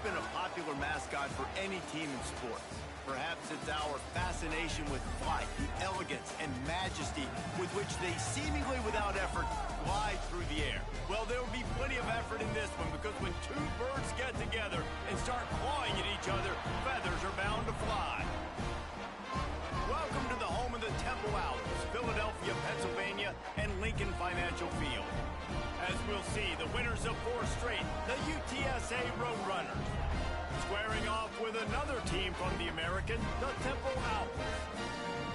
been a popular mascot for any team in sports. Perhaps it's our fascination with flight, the elegance and majesty with which they seemingly without effort glide through the air. Well, there will be plenty of effort in this one because when two birds get together and start clawing at each other, feathers are bound to fly. Welcome to the home of the Temple Owls, Philadelphia, Pennsylvania, and Lincoln Financial Field. As we'll see, the winners of 4 straight, the UTSA Roadrunners. Squaring off with another team from the American, the Temple Owls.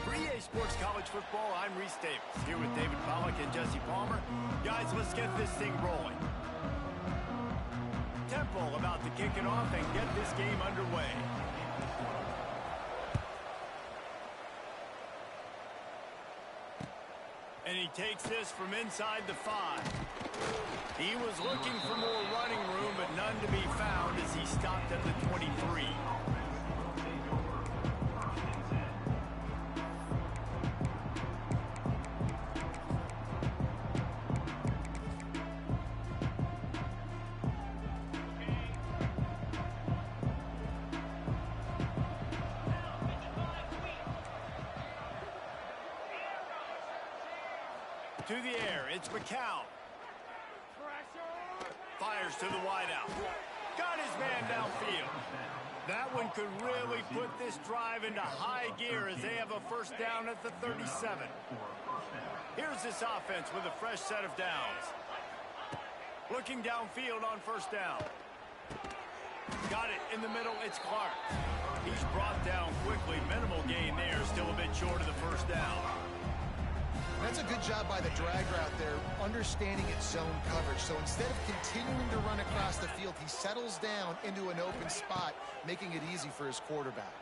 For EA Sports College Football, I'm Reese Davis, here with David Pollack and Jesse Palmer. Guys, let's get this thing rolling. Temple about to kick it off and get this game underway. And he takes this from inside the 5. He was looking for more running room, but none to be found as he stopped at the 23. To the air, it's McCown. Fires to the wideout. Got his man downfield. That one could really put this drive into high gear as they have a first down at the 37. Here's this offense with a fresh set of downs. Looking downfield on first down. Got it in the middle, it's Clark. He's brought down quickly. Minimal gain there, still a bit short of the first down. That's a good job by the drag route there, understanding its zone coverage. So instead of continuing to run across the field, he settles down into an open spot, making it easy for his quarterback.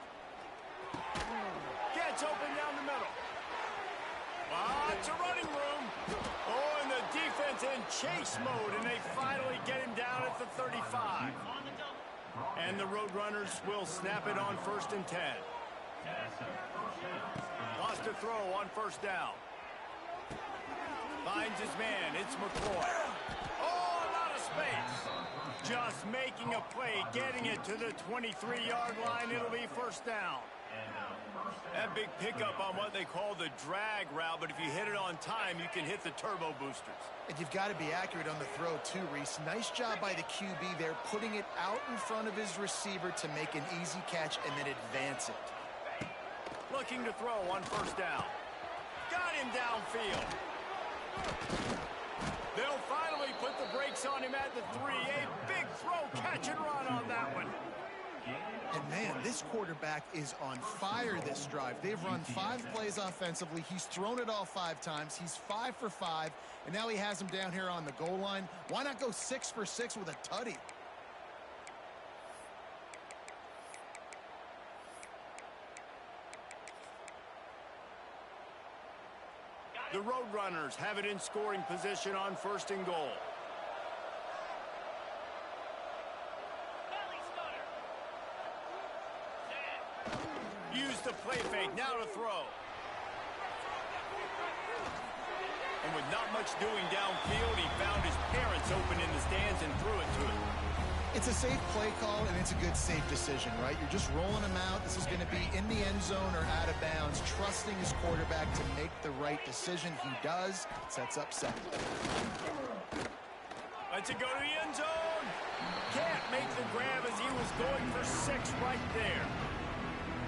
Gets open down the middle. Lots of running room. Oh, and the defense in chase mode, and they finally get him down at the 35. And the Roadrunners will snap it on 1st and 10. Lost a throw on first down. Finds his man, it's McCoy. Oh, a lot of space. Just making a play, getting it to the 23-yard line. It'll be first down. That big pickup on what they call the drag route, but if you hit it on time, you can hit the turbo boosters. And you've got to be accurate on the throw too, Reese. Nice job by the QB there, putting it out in front of his receiver to make an easy catch and then advance it. Looking to throw on first down. Got him downfield. They'll finally put the brakes on him at the 3. A big throw, catch and run on that one. And man, this quarterback is on fire this drive. They've run 5 plays offensively. He's thrown it all 5 times. He's 5 for 5, and now he has him down here on the goal line. Why not go 6 for 6 with a tutty? The Roadrunners have it in scoring position on 1st and goal. Use the play fake, now to throw. And with not much doing downfield, he found his parents open in the stands and threw it to him. It's a safe play call, and it's a good safe decision, right? You're just rolling him out. This is going to be in the end zone or out of bounds, trusting his quarterback to make the right decision. He does. Sets up second. Lets it go to the end zone. Can't make the grab as he was going for 6 right there.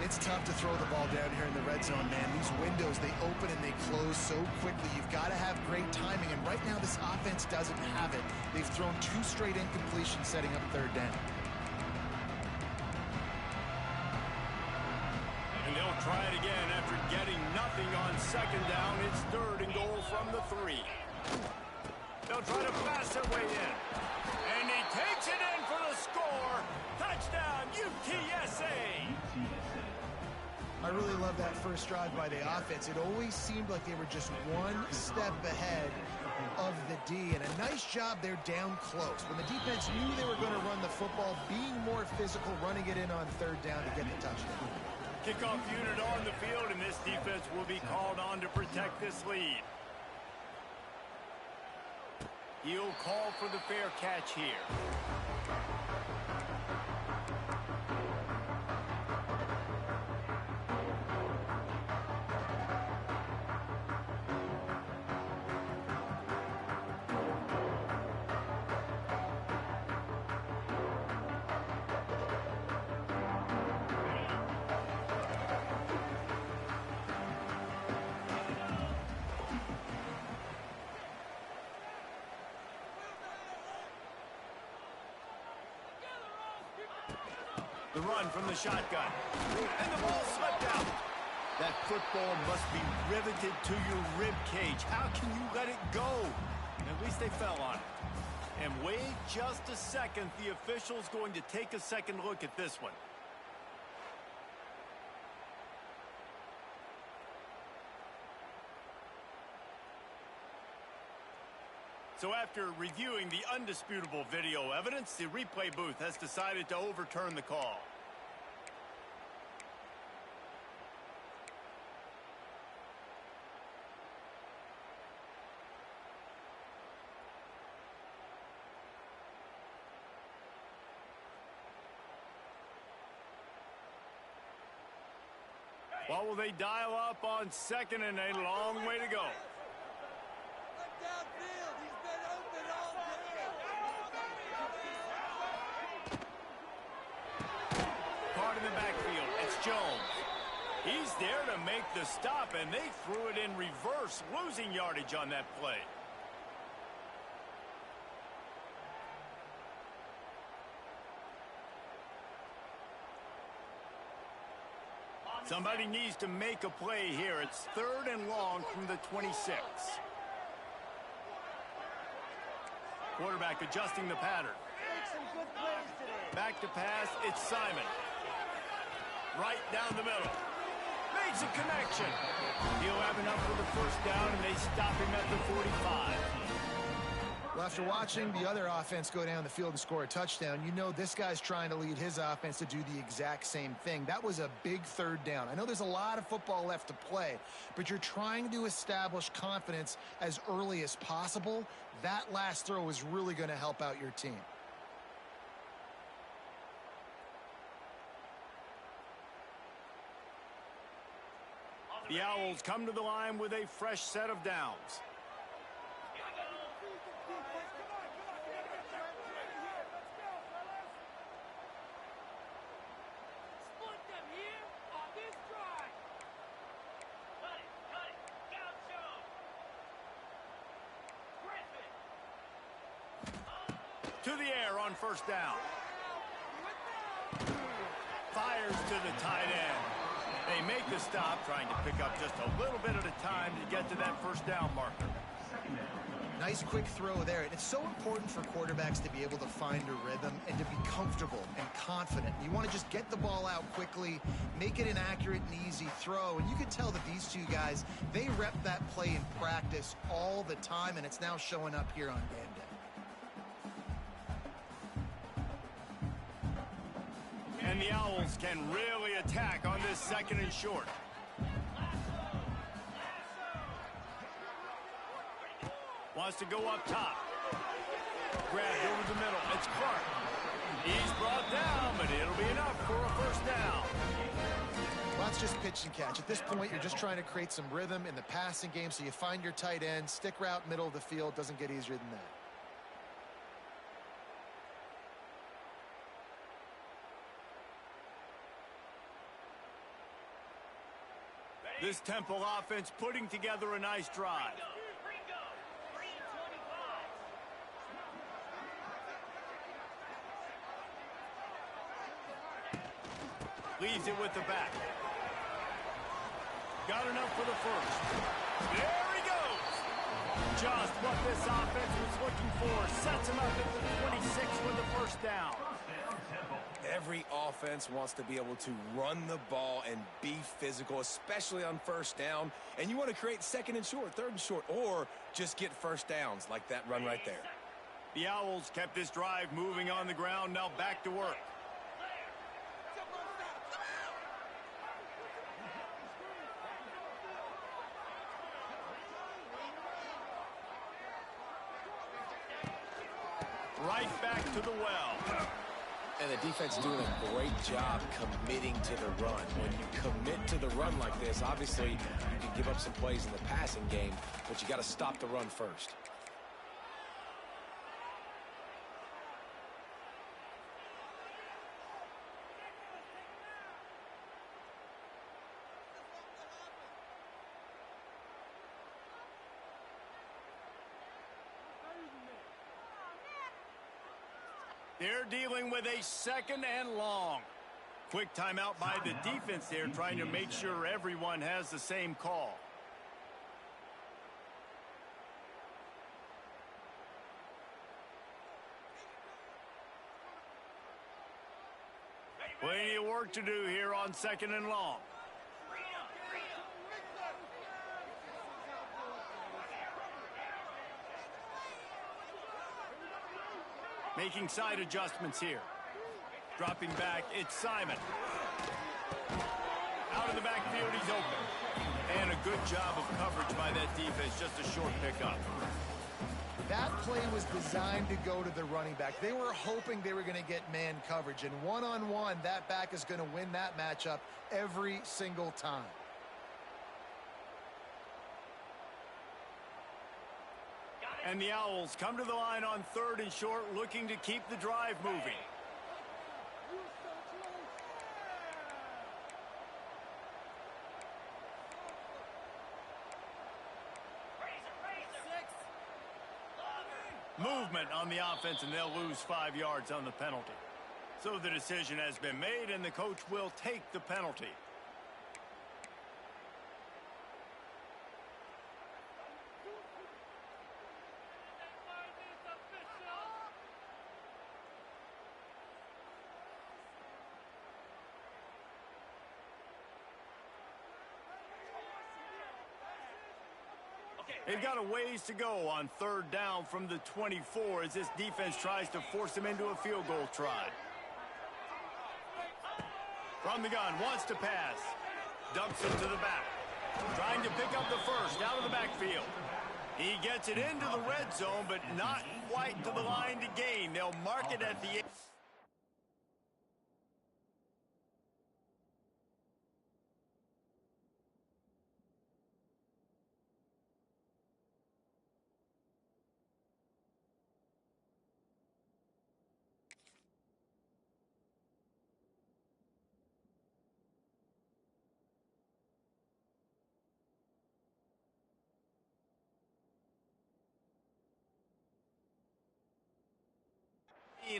It's tough to throw the ball down here in the red zone, man. These windows, they open and they close so quickly. You've got to have great timing, and right now this offense doesn't have it. They've thrown 2 straight incompletions setting up 3rd down. And they'll try it again after getting nothing on 2nd down. It's 3rd and goal from the 3. They'll try to pass their way in. And he takes it in for the score. Touchdown, UTSA! I really love that first drive by the offense. It always seemed like they were just 1 step ahead of the D, and a nice job there down close. When the defense knew they were going to run the football, being more physical, running it in on 3rd down to get the touchdown. Kickoff unit on the field, and this defense will be called on to protect this lead. He'll call for the fair catch here. The run from the shotgun. And the ball slipped out. That football must be riveted to your rib cage. How can you let it go? At least they fell on it. And wait just a second. The official's going to take a second look at this one. So after reviewing the undisputable video evidence, the replay booth has decided to overturn the call. What will they dial up on second and a long way to go? Caught in the backfield. It's Jones. He's there to make the stop, and they threw it in reverse, losing yardage on that play. Somebody needs to make a play here. It's 3rd and long from the 26. Quarterback adjusting the pattern. Back to pass, it's Simon. Right down the middle. Makes a connection. He'll have enough for the first down, and they stop him at the 45. Well, after watching the other offense go down the field and score a touchdown, you know this guy's trying to lead his offense to do the exact same thing. That was a big 3rd down. I know there's a lot of football left to play, but you're trying to establish confidence as early as possible. That last throw is really going to help out your team. The Owls come to the line with a fresh set of downs. To the air on first down. Fires to the tight end. They make the stop, trying to pick up just a little bit at a time to get to that first down marker. Nice quick throw there. And it's so important for quarterbacks to be able to find a rhythm and to be comfortable and confident. You want to just get the ball out quickly, make it an accurate and easy throw. And you can tell that these two guys, they rep that play in practice all the time, and it's now showing up here on game day. And the Owls can really attack on this 2nd and short. Wants to go up top. Grabbed over the middle. It's Clark. He's brought down, but it'll be enough for a first down. Well, that's just pitch and catch. At this point, you're just trying to create some rhythm in the passing game, so you find your tight end, stick route, middle of the field. Doesn't get easier than that. This Temple offense putting together a nice drive. Leaves it with the back. Got enough for the first. There he goes. Just what this offense was looking for. Sets him up at the 26 with the first down. Every offense wants to be able to run the ball and be physical, especially on first down. And you want to create 2nd and short, 3rd and short, or just get first downs like that run right there. The Owls kept this drive moving on the ground. Now back to work. Right back to the well. And the defense doing a great job committing to the run. When you commit to the run like this, obviously you can give up some plays in the passing game, but you got to stop the run first. They're dealing with a 2nd and long. Quick timeout by the defense there, trying to make sure everyone has the same call. Plenty of work to do here on 2nd and long. Making side adjustments here. Dropping back, it's Simon. Out of the backfield, he's open. And a good job of coverage by that defense, just a short pickup. That play was designed to go to the running back. They were hoping they were going to get man coverage. And one-on-one, that back is going to win that matchup every single time. And the Owls come to the line on 3rd and short, looking to keep the drive moving. Movement on the offense, and they'll lose 5 yards on the penalty. So the decision has been made, and the coach will take the penalty. They've got a ways to go on 3rd down from the 24 as this defense tries to force them into a field goal try. From the gun, wants to pass. Dumps it to the back. Trying to pick up the first out of the backfield. He gets it into the red zone, but not quite to the line to gain. They'll mark it at the 8.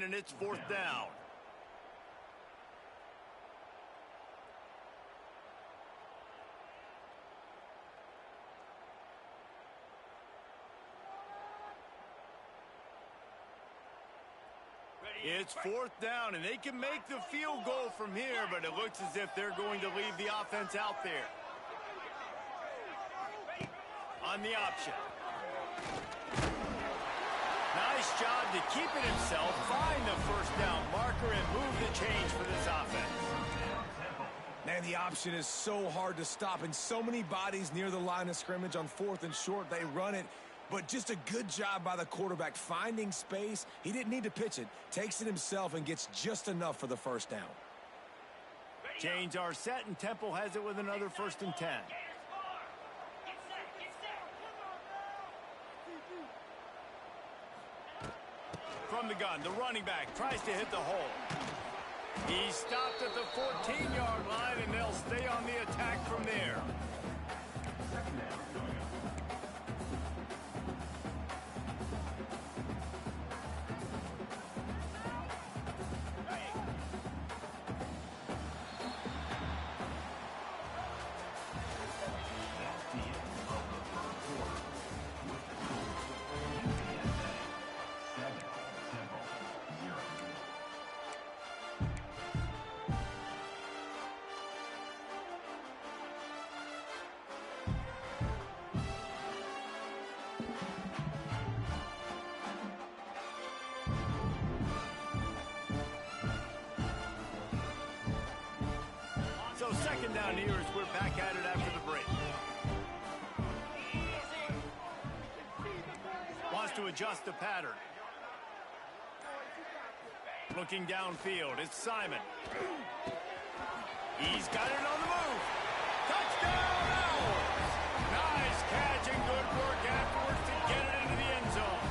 And it's 4th down. It's 4th down, and they can make the field goal from here, but it looks as if they're going to leave the offense out there. On the option. Nice job to keep it himself, find the 1st down marker, and move the change for this offense. Man, the option is so hard to stop, and so many bodies near the line of scrimmage on 4th and short. They run it, but just a good job by the quarterback finding space. He didn't need to pitch it. Takes it himself and gets just enough for the 1st down. Chains are set, and Temple has it with another 1st and 10. From the gun, the running back tries to hit the hole. He stopped at the 14-yard line, and they'll stay on the attack from there. So 2nd down here as we're back at it after the break. Wants to adjust the pattern. Looking downfield, it's Simon. He's got it on the move. Touchdown, Owls! Nice catch and good work afterwards to get it into the end zone.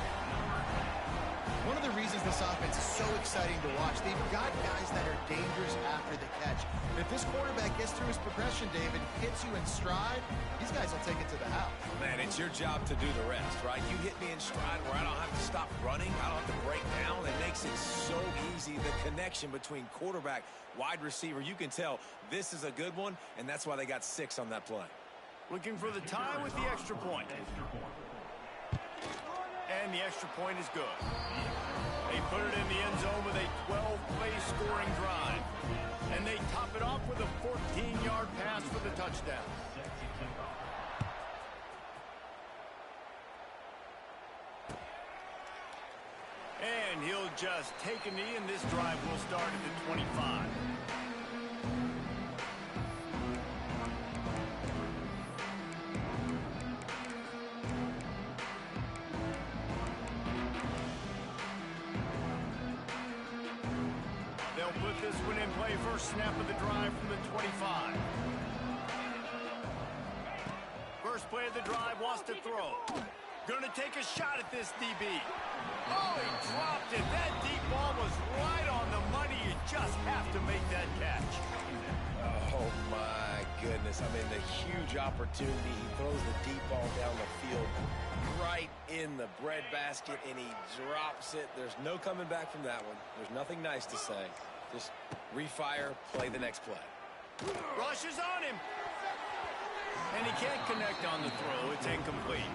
One of the reasons this offense is so exciting to watch, they've got guys that are dangerous after the catch. If this quarterback gets through his progression, David, hits you in stride, these guys will take it to the house. Man, it's your job to do the rest, right? You hit me in stride where I don't have to stop running. I don't have to break down. It makes it so easy. The connection between quarterback, wide receiver, you can tell this is a good one, and that's why they got 6 on that play. Looking for the tie with the extra point. And the extra point is good. They put it in the end zone with a 12-play scoring drive. And they top it off with a 14-yard pass for the touchdown. And he'll just take a knee, and this drive will start at the 25. They'll put this one in play. First snap of the drive from the 25. First play of the drive, wants to throw. Gonna take a shot at this DB. Oh, he dropped it. That deep ball was right on the money. You just have to make that catch. Oh, my goodness. I mean, the huge opportunity. He throws the deep ball down the field right in the breadbasket, and he drops it. There's no coming back from that one. There's nothing nice to say. Just refire, play the next play. Rushes on him. And he can't connect on the throw. It's incomplete.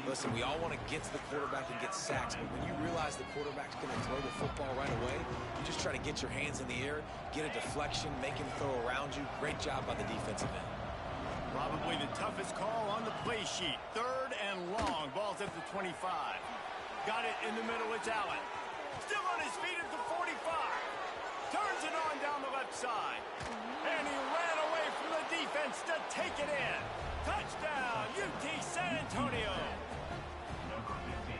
Listen, we all want to get to the quarterback and get sacks, but when you realize the quarterback's going to throw the football right away, you just try to get your hands in the air, get a deflection, make him throw around you. Great job by the defensive end. Probably the toughest call on the play sheet. 3rd and long. Ball's at the 25. Got it in the middle. It's Allen. Still on his feet at the 45. Turns it on down the left side. And he ran away from the defense to take it in. Touchdown, UT San Antonio.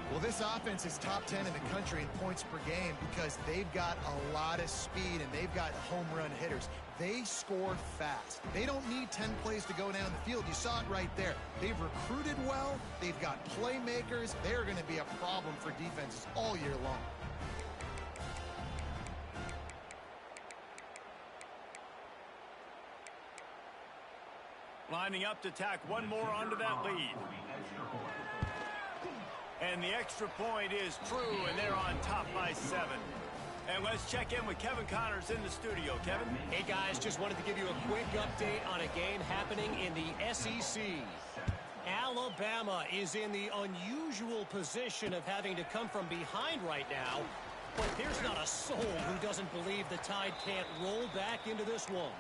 Well, this offense is top 10 in the country in points per game because they've got a lot of speed and they've got home run hitters. They score fast. They don't need 10 plays to go down the field. You saw it right there. They've recruited well. They've got playmakers. They're going to be a problem for defenses all year long. Lining up to tack one more onto that lead. And the extra point is true, and they're on top by 7. And let's check in with Kevin Connors in the studio. Kevin? Hey, guys, just wanted to give you a quick update on a game happening in the SEC. Alabama is in the unusual position of having to come from behind right now, but there's not a soul who doesn't believe the Tide can't roll back into this one.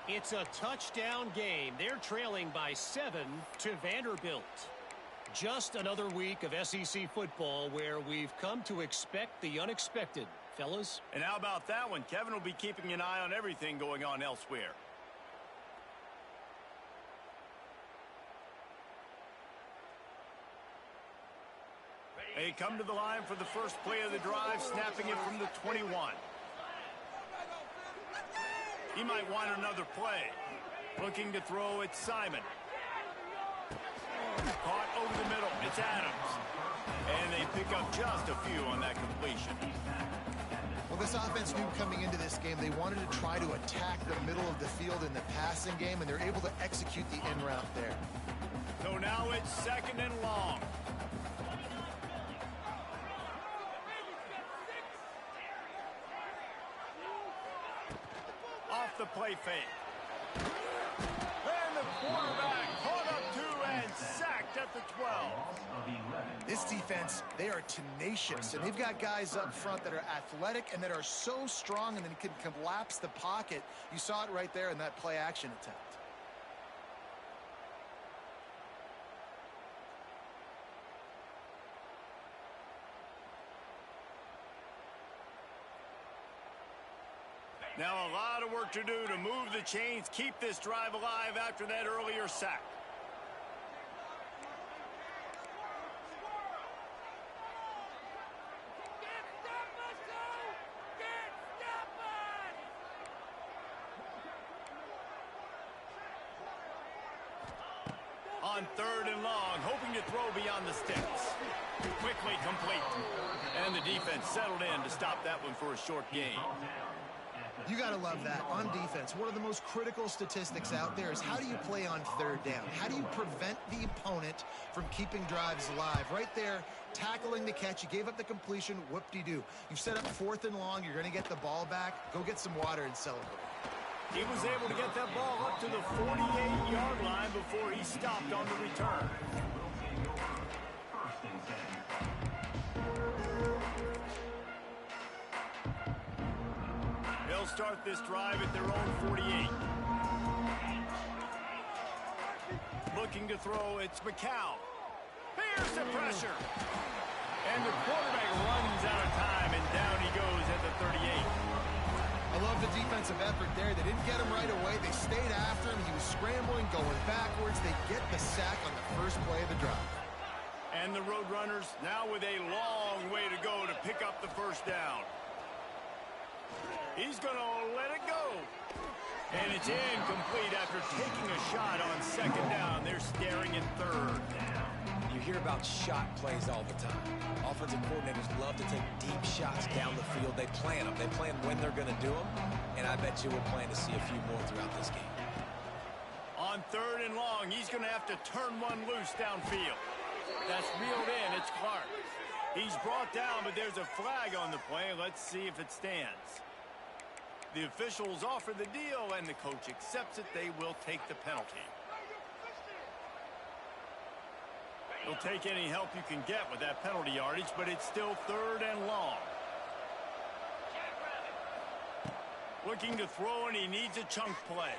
It's a touchdown game. They're trailing by 7 to Vanderbilt. Just another week of SEC football where we've come to expect the unexpected, fellas. And how about that one? Kevin will be keeping an eye on everything going on elsewhere. They come to the line for the first play of the drive, snapping it from the 21. He might want another play. Looking to throw, it's Simon. Caught over the middle. It's Adams. And they pick up just a few on that completion. Well, this offense knew coming into this game they wanted to try to attack the middle of the field in the passing game, and they're able to execute the in route there. So now it's 2nd and long. Off the play fake. And the quarterback caught up 2 and sacked at the 12. This defense, they are tenacious, and they've got guys up front that are athletic and that are so strong and then can collapse the pocket. You saw it right there in that play action attempt. Now a lot of work to do to move the chains, keep this drive alive after that earlier sack. On 3rd and long, hoping to throw beyond the sticks. Quickly complete. And the defense settled in to stop that one for a short gain. You got to love that. On defense, one of the most critical statistics out there is how do you play on third down? How do you prevent the opponent from keeping drives alive? Right there, tackling the catch. You gave up the completion. Whoop-de-doo. You've set up 4th and long. You're going to get the ball back. Go get some water and celebrate. He was able to get that ball up to the 48-yard line before he stopped on the return. They'll start this drive at their own 48. Looking to throw, it's McCown. Here's the pressure. And the quarterback runs out of time, and down he goes at the 38. I love the defensive effort there. They didn't get him right away. They stayed after him. He was scrambling, going backwards. They get the sack on the first play of the drive. And the Roadrunners now with a long way to go to pick up the first down. He's going to let it go. And it's incomplete after taking a shot on 2nd down. They're staring at 3rd. You hear about shot plays all the time. Offensive coordinators love to take deep shots down the field. They plan them. They plan when they're going to do them. And I bet you we'll plan to see a few more throughout this game. On 3rd and long, he's going to have to turn one loose downfield. That's reeled in. It's Clark. He's brought down, but there's a flag on the play. Let's see if it stands. The officials offer the deal, and the coach accepts it. They will take the penalty. He'll take any help you can get with that penalty yardage, but it's still 3rd and long. Looking to throw, and he needs a chunk play.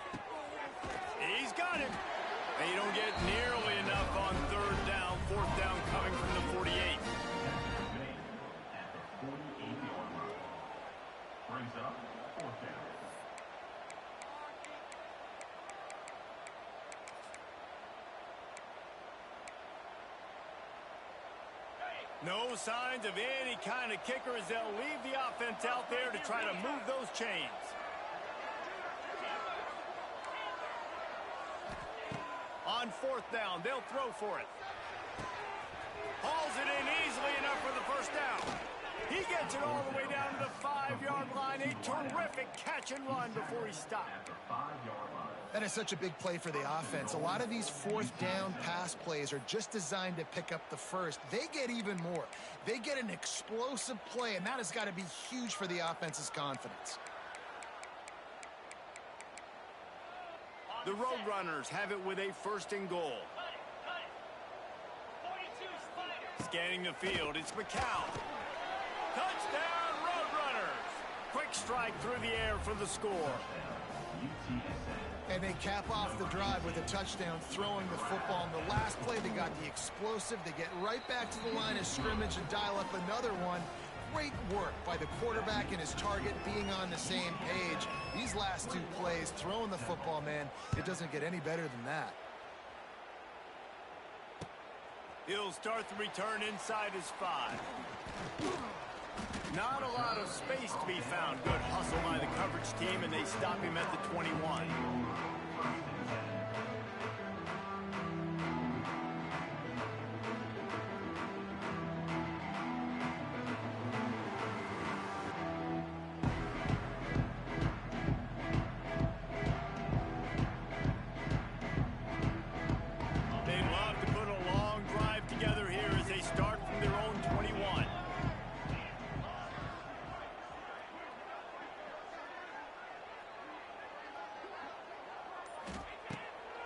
He's got him. They don't get nearly enough on 3rd down. 4th down coming from the 48. Brings up 4th down. No signs of any kind of kicker as they'll leave the offense out there to try to move those chains. On 4th down, they'll throw for it. Hauls it in easily enough for the first down. He gets it all the way down to the 5-yard line. A terrific catch and run before he stopped. That is such a big play for the offense. A lot of these 4th down pass plays are just designed to pick up the first. They get even more. They get an explosive play, and that has got to be huge for the offense's confidence. The Roadrunners have it with a 1st and goal. Scanning the field, it's McCown. Touchdown, Roadrunners! Quick strike through the air for the score. And they cap off the drive with a touchdown, throwing the football. In the last play, they got the explosive. They get right back to the line of scrimmage and dial up another one. Great work by the quarterback and his target being on the same page. These last 2 plays, throwing the football, man, it doesn't get any better than that. He'll start the return inside his 5. Not a lot of space to be found. Good hustle by the coverage team, and they stop him at the 21. They'd love to put a long drive together here as they start from their own 21.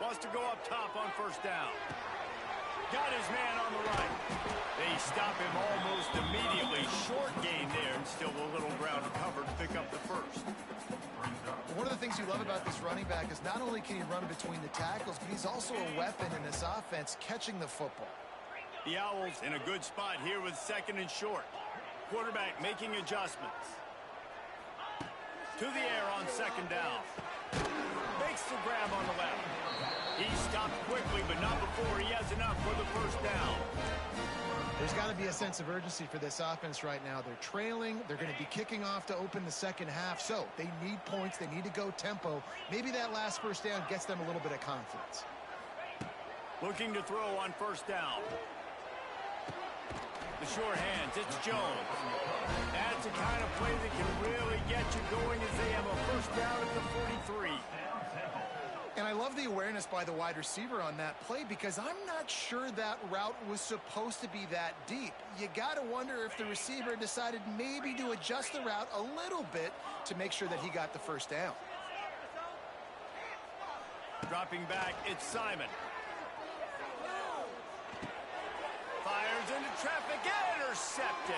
Wants to go up top on 1st down. Got his man on the right. They stop him almost immediately. Short gain there, and still a little ground to cover to pick up the 1st. One of the things you love about this running back is not only can he run between the tackles, but he's also a weapon in this offense, catching the football. The Owls in a good spot here with 2nd and short. Quarterback making adjustments. To the air on 2nd down. Makes the grab on the left. He stopped quickly, but not before he has enough for the 1st down. There's got to be a sense of urgency for this offense right now. They're trailing. They're going to be kicking off to open the 2nd half, so they need points. They need to go tempo. Maybe that last 1st down gets them a little bit of confidence. Looking to throw on 1st down. The short hands, it's Jones. That's the kind of play that can really get you going as they have a love the awareness by the wide receiver on that play because I'm not sure that route was supposed to be that deep. You got to wonder if the receiver decided maybe to adjust the route a little bit to make sure that he got the first down. Dropping back, it's Simon. Fires into traffic, intercepted.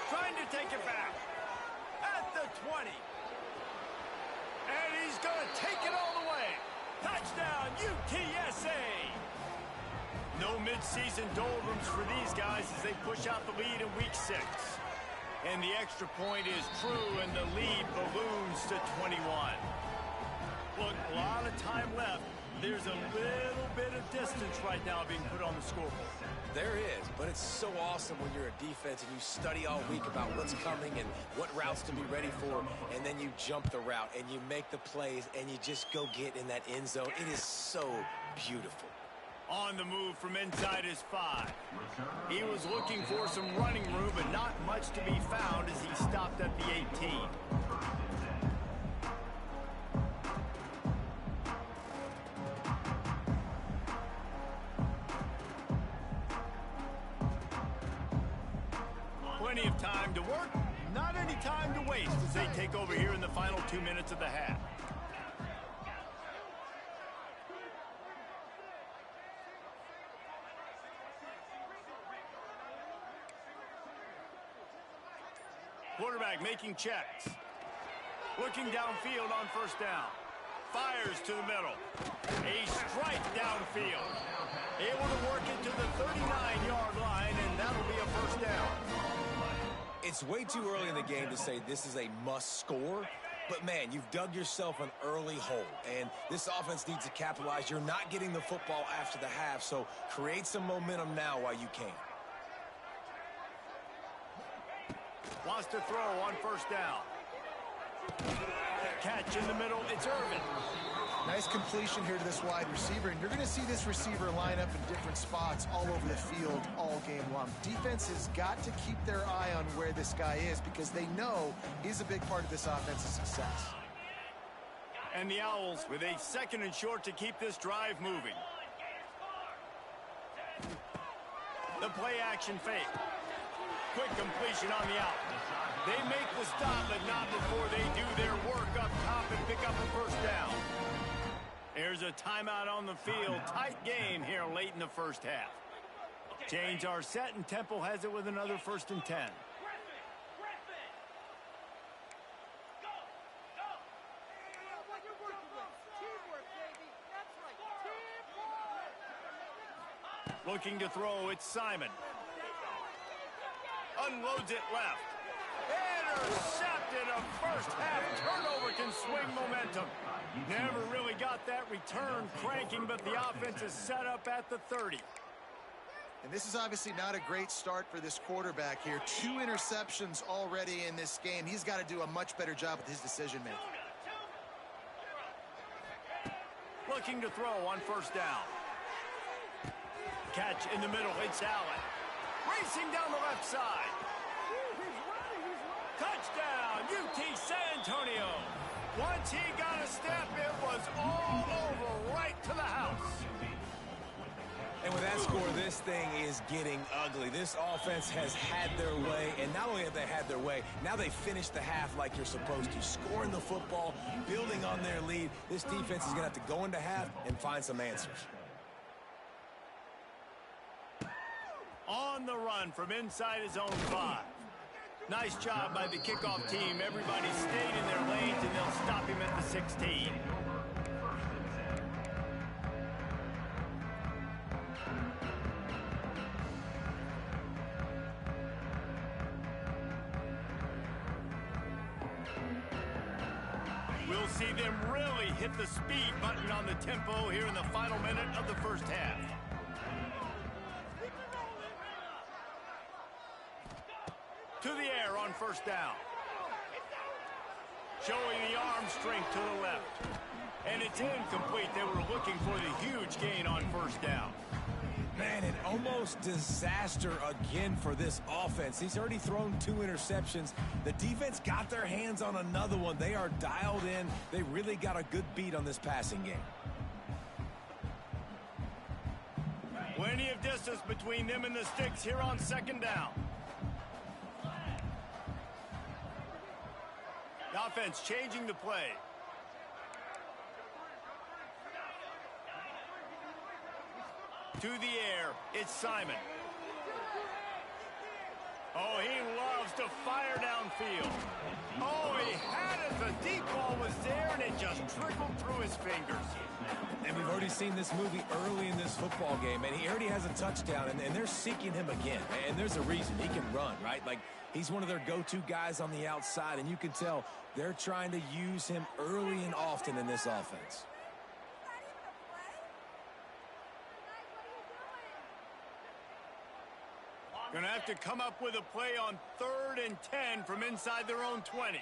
Trying to take it back. At the 20. And he's going to take it all the way. Touchdown, UTSA. No midseason doldrums for these guys as they push out the lead in week 6. And the extra point is true, and the lead balloons to 21. Look, a lot of time left. There's a little bit of distance right now being put on the scoreboard. There is, but it's so awesome when you're a defense and you study all week about what's coming and what routes to be ready for, and then you jump the route and you make the plays and you just go get in that end zone. It is so beautiful. On the move from inside his 5. He was looking for some running room, but not much to be found as he stopped at the 18. Plenty of time to work, not any time to waste as they take over here in the final 2 minutes of the half. Quarterback making checks. Looking downfield on first down. Fires to the middle. A strike downfield. Able to work it to the 39-yard line, and that'll be a first down. It's way too early in the game to say this is a must score, but man, you've dug yourself an early hole, and this offense needs to capitalize. You're not getting the football after the half, so create some momentum now while you can. Wants to throw on first down. Catch in the middle, it's Irvin. Nice completion here to this wide receiver, and you're going to see this receiver line up in different spots all over the field all game long. Defense has got to keep their eye on where this guy is because they know he's a big part of this offense's success. And the Owls with a 2nd and short to keep this drive moving. The play action fake. Quick completion on the out. They make the stop, but not before they do their work up top and pick up a first down. There's a timeout on the field. Tight game here late in the first half. Chains are set, and Temple has it with another 1st and 10. Looking to throw, it's Simon. Unloads it left. Intercepted. A first half turnover can swing momentum. Never really got that return cranking, but the offense is set up at the 30. And this is obviously not a great start for this quarterback here. 2 interceptions already in this game. He's got to do a much better job with his decision making. Looking to throw on first down. Catch in the middle, it's Allen. Racing down the left side. Touchdown, UT San Antonio. Once he got a step, it was all over right to the house. And with that score, this thing is getting ugly. This offense has had their way, and not only have they had their way, now they finished the half like you're supposed to. Scoring the football, building on their lead. This defense is going to have to go into half and find some answers. On the run from inside his own 5. Nice job by the kickoff team. Everybody stayed in their lanes, and they'll stop him at the 16. We'll see them really hit the speed button on the tempo here in the final minute of the first half. To the air on first down. Showing the arm strength to the left. And it's incomplete. They were looking for the huge gain on first down. Man, an almost disaster again for this offense. He's already thrown 2 interceptions. The defense got their hands on another one. They are dialed in. They really got a good beat on this passing game. Plenty of distance between them and the sticks here on second down. The offense changing the play. To the air, it's Simon. Oh, he loves to fire downfield. Oh, he had it. The deep ball was there, and it just trickled through his fingers. And we've already seen this movie early in this football game, and he already has a touchdown, and they're seeking him again. And there's a reason. He can run, right? Like, he's one of their go-to guys on the outside, and you can tell they're trying to use him early and often in this offense. Going to have to come up with a play on 3rd and 10 from inside their own 20.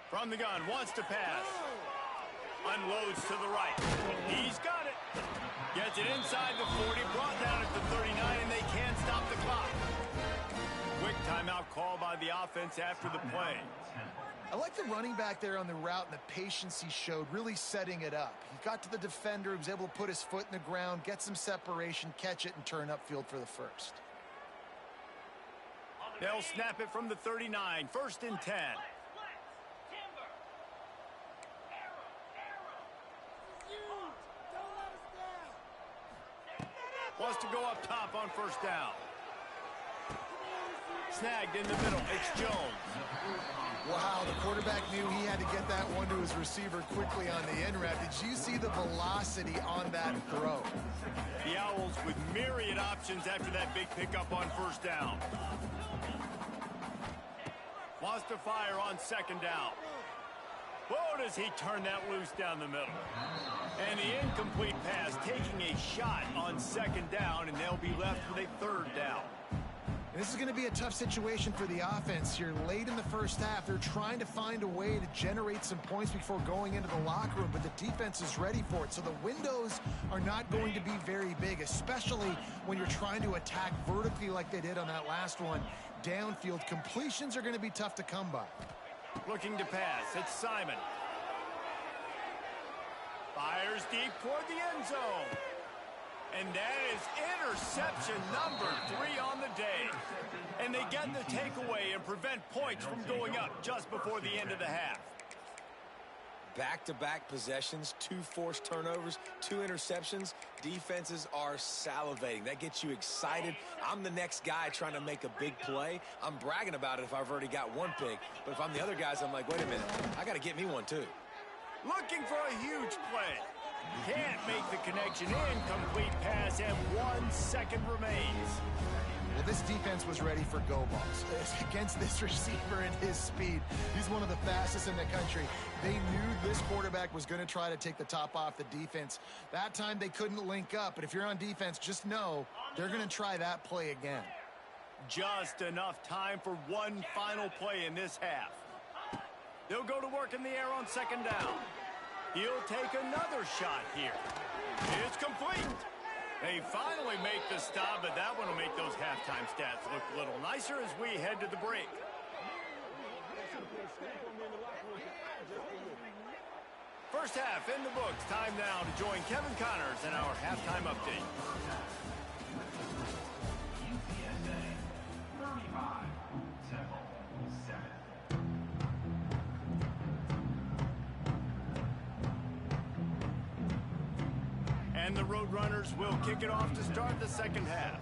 From the gun, wants to pass. Unloads to the right. He's got it. Gets it inside the 40, brought down at the 39, and they can't stop the clock. Quick timeout call by the offense after the play. I like the running back there on the route and the patience he showed, really setting it up. He got to the defender, he was able to put his foot in the ground, get some separation, catch it, and turn upfield for the first. They'll snap it from the 39, 1st and 10. Wants to go up top on 1st down. Snagged in the middle, it's Jones. Wow, the quarterback knew he had to get that one to his receiver quickly on the end route. Did you see the velocity on that throw? The Owls with myriad options after that big pickup on 1st down. Wants to fire on 2nd down. Whoa, does he turn that loose down the middle. And the incomplete pass taking a shot on 2nd down, and they'll be left with a 3rd down. This is going to be a tough situation for the offense here. Late in the first half, they're trying to find a way to generate some points before going into the locker room, but the defense is ready for it. So the windows are not going to be very big, especially when you're trying to attack vertically like they did on that last one. Downfield completions are going to be tough to come by. Looking to pass, it's Simon. Fires deep toward the end zone. And that is interception number 3 on the day. And they get the takeaway and prevent points from going up just before the end of the half. Back-to-back possessions, 2 forced turnovers, 2 interceptions. Defenses are salivating. That gets you excited. I'm the next guy trying to make a big play. I'm bragging about it if I've already got 1 pick. But if I'm the other guys, I'm like, wait a minute, I got to get me one too. Looking for a huge play. Can't make the connection. Incomplete pass, and 1 second remains. Well, this defense was ready for go balls. Against this receiver and his speed, he's one of the fastest in the country. They knew this quarterback was going to try to take the top off the defense. That time they couldn't link up, but if you're on defense, just know they're going to try that play again. Just enough time for one final play in this half. They'll go to work in the air on 2nd down. He'll take another shot here. It's complete. They finally make the stop, but that one will make those halftime stats look a little nicer as we head to the break. First half in the books. Time now to join Kevin Connors in our halftime update. UTSA 35, Temple 7. And the Roadrunners will kick it off to start the second half.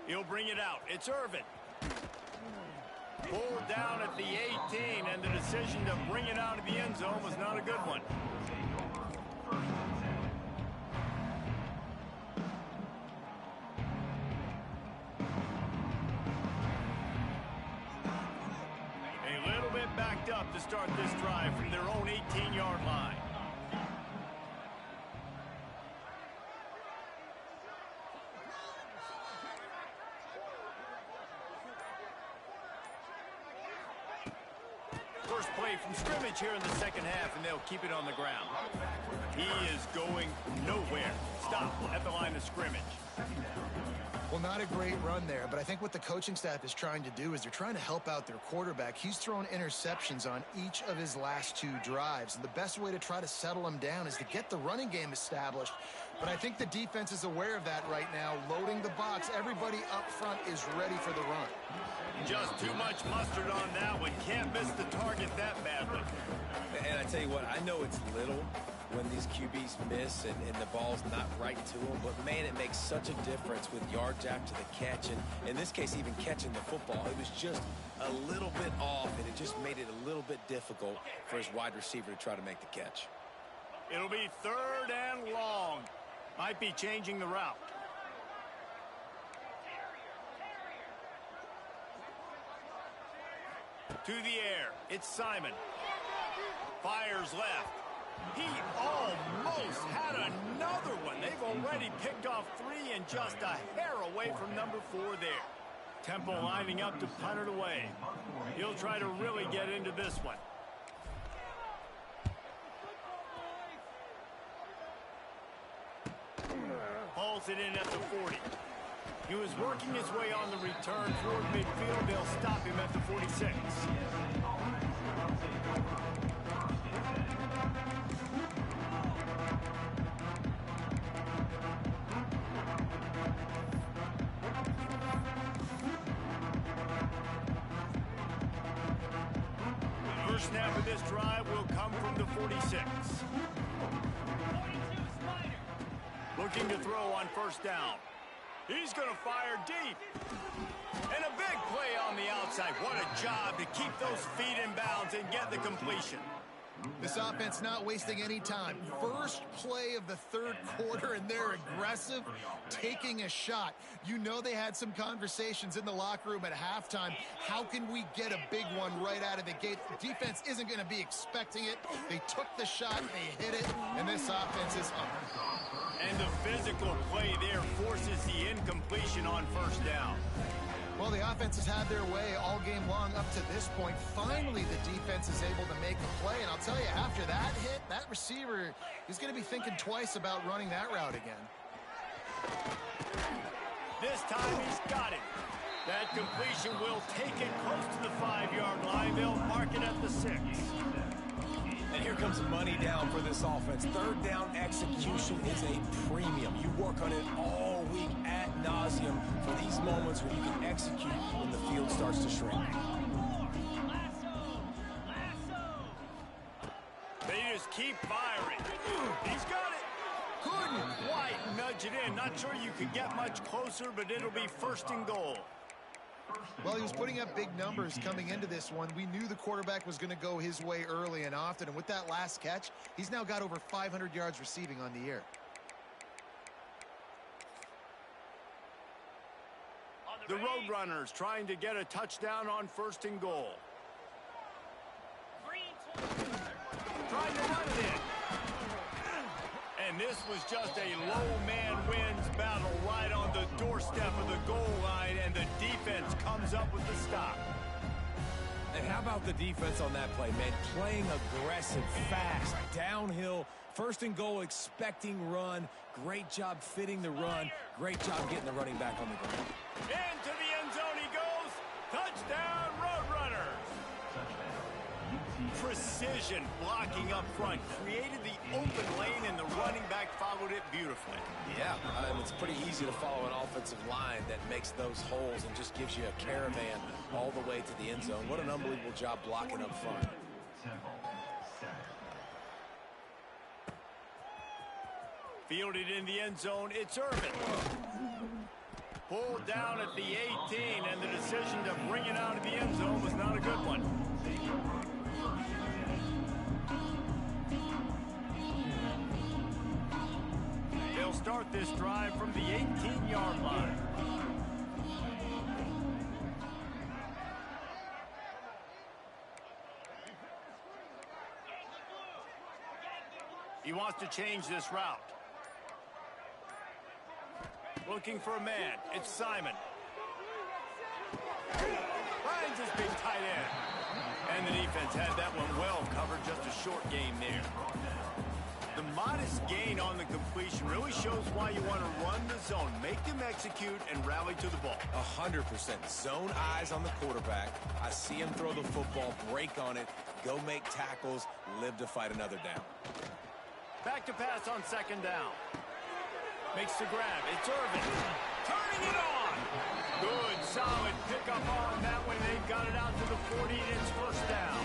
He'll bring it out. It's Irvin. Pulled down at the 18, and the decision to bring it out of the end zone was not a good one. A little bit backed up to start this drive from their own 18-yard line. first play from scrimmage here in the second half, and they'll keep it on the ground. He is going nowhere. Stop at the line of scrimmage. Well, not a great run there, but I think what the coaching staff is trying to do is they're trying to help out their quarterback. He's thrown interceptions on each of his last 2 drives, and the best way to try to settle him down is to get the running game established. But I think the defense is aware of that right now, loading the box. Everybody up front is ready for the run. Just too much mustard on that one. Can't miss the target that badly. And I tell you what, I know it's little when these QBs miss and the ball's not right to them, but man, it makes such a difference with yards after the catch, and in this case, even catching the football. It was just a little bit off, and it just made it a little bit difficult for his wide receiver to try to make the catch. It'll be 3rd and long. Might be changing the route. To the air, it's Simon. Fires left. He almost had another one. They've already picked off 3 and just a hair away from number 4 there. Temple lining up to punt it away. He'll try to really get into this one. Hauls it in at the 40. He was working his way on the return toward midfield. They'll stop him at the 46. First snap of this drive will come from the 46. Looking to throw on first down. He's going to fire deep. And a big play on the outside. What a job to keep those feet in bounds and get the completion. This offense not wasting any time. First play of the 3rd quarter, and they're aggressive, taking a shot. You know they had some conversations in the locker room at halftime. How can we get a big one right out of the gate? The defense isn't going to be expecting it. They took the shot, they hit it, and this offense is up. And the physical play there forces the incompletion on first down. Well, the offense has had their way all game long up to this point. Finally, the defense is able to make a play. And I'll tell you, after that hit, that receiver is going to be thinking twice about running that route again. This time he's got it. That completion will take it close to the 5-yard line. They'll mark it at the 6. And here comes money down for this offense. 3rd down execution is a premium. You work on it all week ad nauseum for these moments where you can execute when the field starts to shrink. They just keep firing. He's got it. Couldn't quite nudge it in. Not sure you could get much closer, but it'll be 1st and goal. Well, he was putting up big numbers coming into this one. We knew the quarterback was going to go his way early and often, and with that last catch, he's now got over 500 yards receiving on the year. The Roadrunners trying to get a touchdown on 1st and goal. Trying to run it in. And this was just a low man wins battle right on the doorstep of the goal line, and the defense comes up with the stop. And how about the defense on that play, man? Playing aggressive, fast, downhill, 1st and goal, expecting run. Great job fitting the run. Great job getting the running back on the ground. Into the end zone he goes. Touchdown, Roadrunners. Precision blocking up front created the open lane, and the running back followed it beautifully. Yeah, it's pretty easy to follow an offensive line that makes those holes and just gives you a caravan all the way to the end zone. What an unbelievable job blocking up front. Fielded in the end zone, it's Irvin. Pulled down at the 18, and the decision to bring it out of the end zone was not a good one. They'll start this drive from the 18-yard line. He wants to change this route. Looking for a man. It's Simon. Finds his big tight end. And the defense had that one well covered, just a short game there. The modest gain on the completion really shows why you want to run the zone, make them execute, and rally to the ball. 100%. Zone eyes on the quarterback. I see him throw the football, break on it, go make tackles, live to fight another down. Back to pass on second down. Makes the grab. It's Irvin. Turning it on. Good, solid pickup on that one. They've got it out to the 40, and it's first down.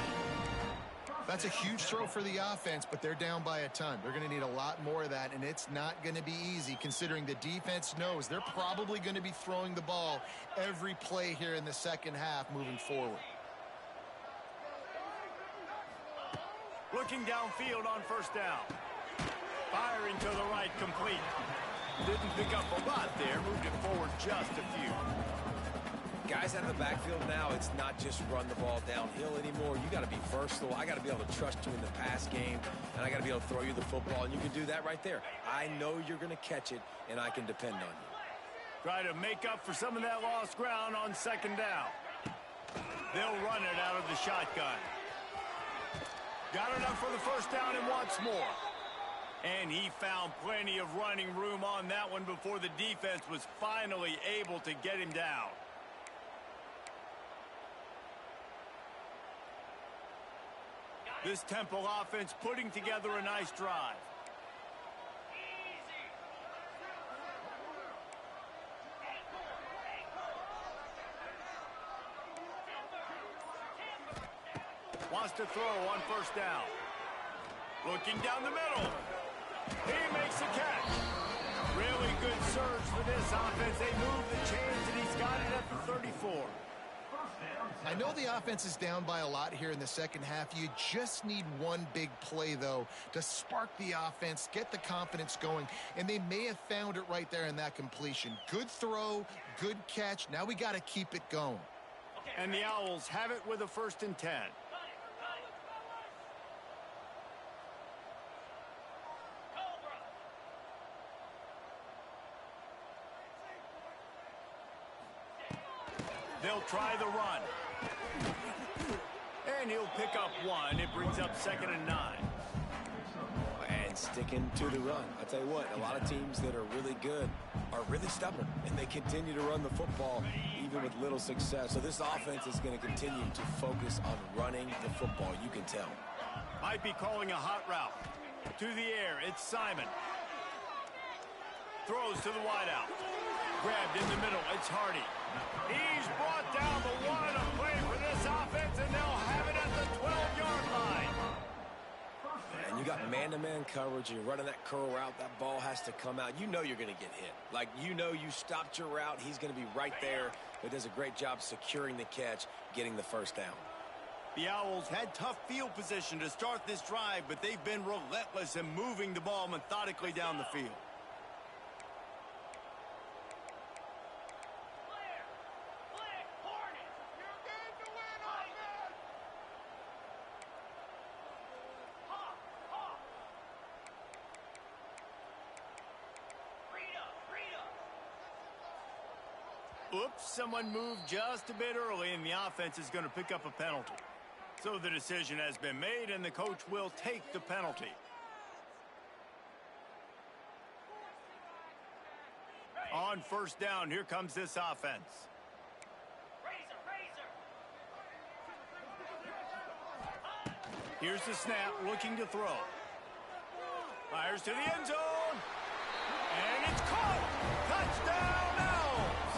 That's a huge throw for the offense, but they're down by a ton. They're going to need a lot more of that, and it's not going to be easy considering the defense knows they're probably going to be throwing the ball every play here in the second half moving forward. Looking downfield on first down. Firing to the right, complete. Didn't pick up a lot there, moved it forward just a few. Guys out of the backfield now, it's not just run the ball downhill anymore. You got to be versatile. I got to be able to trust you in the pass game, and I got to be able to throw you the football, and you can do that right there. I know you're going to catch it, and I can depend on you. Try to make up for some of that lost ground on second down. They'll run it out of the shotgun. Got enough for the first down and wants more. And he found plenty of running room on that one before the defense was finally able to get him down. This Temple offense putting together a nice drive. Wants to throw on first down. Looking down the middle. He makes a catch. Really good surge for this offense. They move the chains, and he's got it at the 34. I know the offense is down by a lot here in the second half. You just need one big play, though, to spark the offense, get the confidence going, and they may have found it right there in that completion. Good throw, good catch. Now we got to keep it going. And the Owls have it with a 1st and 10. They'll try the run. And he'll pick up one. It brings up 2nd and 9. And sticking to the run. I'll tell you what, a lot of teams that are really good are really stubborn, and they continue to run the football even with little success. So this offense is going to continue to focus on running the football. You can tell. Might be calling a hot route. To the air, it's Simon. Throws to the wideout. Grabbed in the middle, it's Hardy. He's brought down the one to play for this offense, and they'll have it at the 12-yard line. And you got man-to-man coverage, and you're running that curl route, that ball has to come out. You know you're going to get hit. Like, you know you stopped your route, he's going to be right there, but does a great job securing the catch, getting the first down. The Owls had tough field position to start this drive, but they've been relentless in moving the ball methodically down the field. Oops, someone moved just a bit early, and the offense is going to pick up a penalty. So the decision has been made, and the coach will take the penalty. On first down, here comes this offense. Here's the snap, looking to throw. Fires to the end zone. And it's caught. Touchdown, Owls.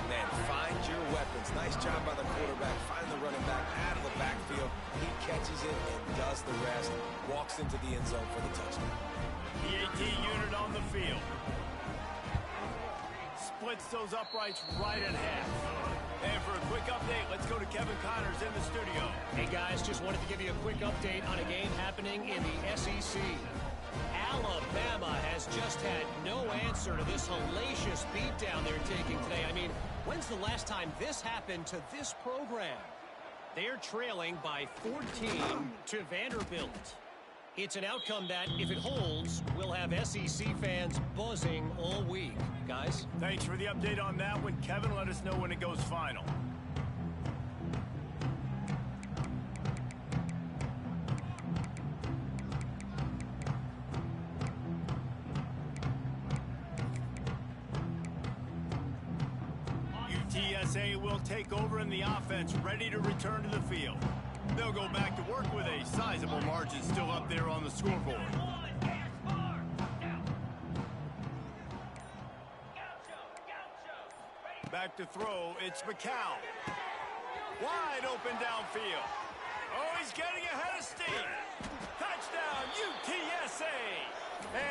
Man, find your weapons. Nice job by the quarterback. Find the running back out of the backfield. He catches it and does the rest. Walks into the end zone for the touchdown. EAT unit on the field. Splits those uprights right in half. And for a quick update, let's go to Kevin Connors in the studio. Hey guys, just wanted to give you a quick update on a game happening in the SEC. Alabama has just had no answer to this hellacious beatdown they're taking today. I mean, when's the last time this happened to this program? They're trailing by 14 to Vanderbilt. It's an outcome that, if it holds, will have SEC fans buzzing all week. Guys? Thanks for the update on that one. Kevin, let us know when it goes final. UTSA will take over in the offense, ready to return to the field. They'll go back to work with a sizable margin still up there on the scoreboard. Back to throw, it's McCown. Wide open downfield. Oh, he's getting ahead of steam. Touchdown, UTSA.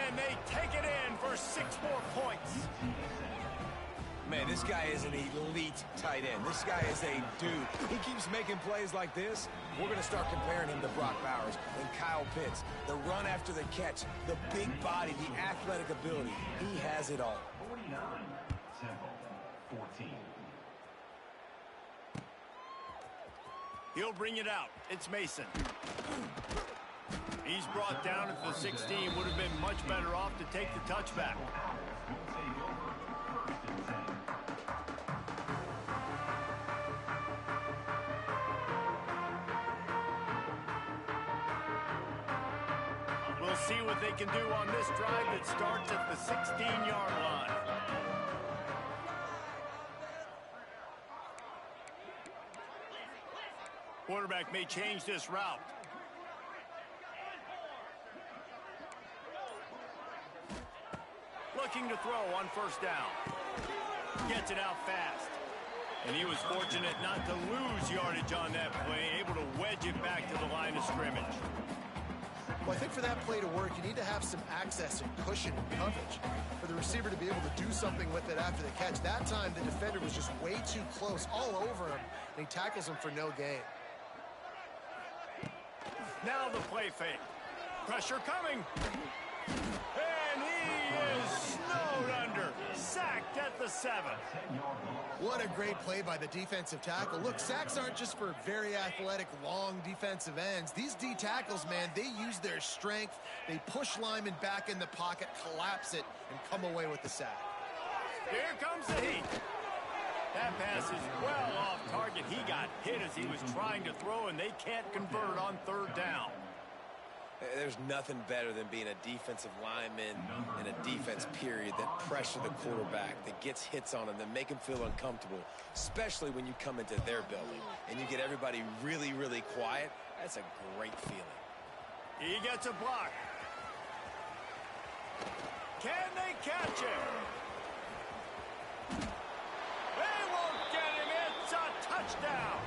And they take it in for 6 more points. Man, this guy is an elite tight end. This guy is a dude. He keeps making plays like this. We're going to start comparing him to Brock Bowers and Kyle Pitts. The run after the catch, the big body, the athletic ability. He has it all. 49, Temple, 14. He'll bring it out. It's Mason. He's brought down at the 16. Would have been much better off to take the touchback. We'll see what they can do on this drive that starts at the 16-yard line. Quarterback may change this route. Looking to throw on first down. Gets it out fast. And he was fortunate not to lose yardage on that play, able to wedge it back to the line of scrimmage. Well, I think for that play to work, you need to have some access and cushion and coverage for the receiver to be able to do something with it after the catch. That time, the defender was just way too close, all over him, and he tackles him for no gain. Now the play fake. Pressure coming. And he is snowed under. Sacked at the 7. What a great play by the defensive tackle. Look, sacks aren't just for very athletic, long defensive ends. These D tackles, man, they use their strength. They push linemen back in the pocket, collapse it, and come away with the sack. Here comes the heat. That pass is well off target. He got hit as he was trying to throw, and they can't convert on third down. There's nothing better than being a defensive lineman in a defense period that pressure the quarterback, that gets hits on him, that make him feel uncomfortable, especially when you come into their building and you get everybody really, really quiet. That's a great feeling. He gets a block. Can they catch him? They won't get him. It's a touchdown.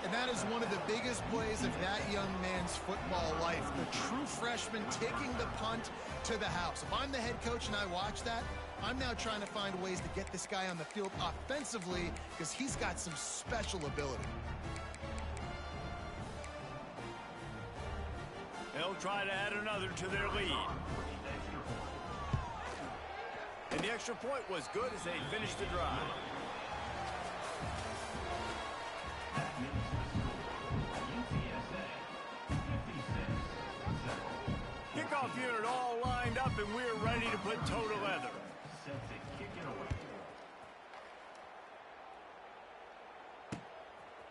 And that is one of the biggest plays of that young man's football life. The true freshman taking the punt to the house. If I'm the head coach and I watch that, I'm now trying to find ways to get this guy on the field offensively because he's got some special ability. They'll try to add another to their lead. And the extra point was good as they finished the drive. Kickoff unit all lined up, and we're ready to put toe to leather.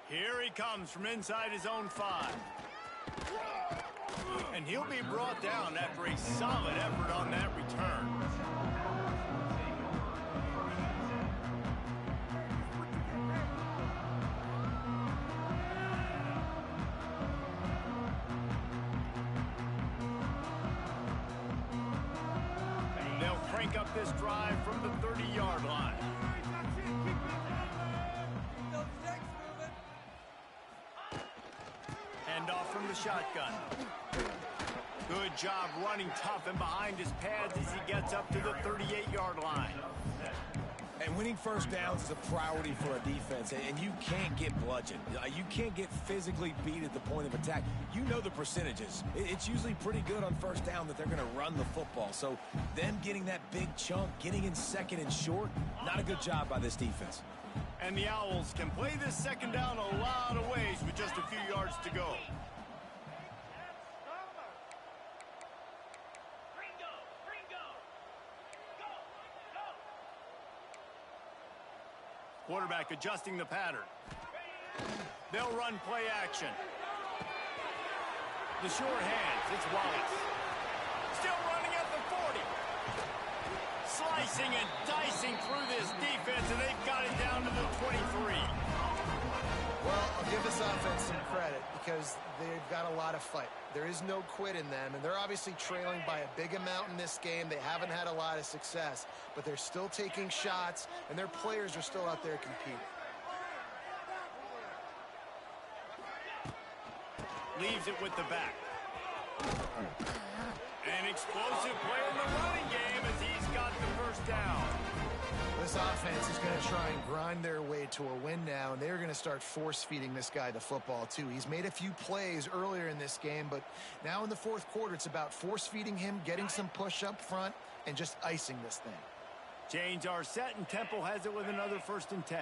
Here he comes from inside his own 5. And he'll be brought down after a solid effort on that return. They'll crank up this drive from the 30-yard line. Hand off from the shotgun. Good job running tough and behind his pads as he gets up to the 38-yard line. And winning first downs is a priority for a defense, and you can't get bludgeoned. You can't get physically beat at the point of attack. You know the percentages. It's usually pretty good on first down that they're going to run the football. So them getting that big chunk, getting in second and short, not a good job by this defense. And the Owls can play this second down a lot of ways with just a few yards to go. Quarterback adjusting the pattern. They'll run play action. The short hands, it's Wallace. Still running at the 40. Slicing and dicing through this defense, and they've got it down to the 23. Well, I'll give this offense some credit because they've got a lot of fight. There is no quit in them, and they're obviously trailing by a big amount in this game. They haven't had a lot of success, but they're still taking shots, and their players are still out there competing. Leaves it with the back. An explosive play in the running game as he's got the first down. This offense is going to try and grind their way to a win now, and they're going to start force-feeding this guy the football, too. He's made a few plays earlier in this game, but now in the fourth quarter, it's about force-feeding him, getting some push up front, and just icing this thing. Change our set, and Temple has it with another 1st and 10.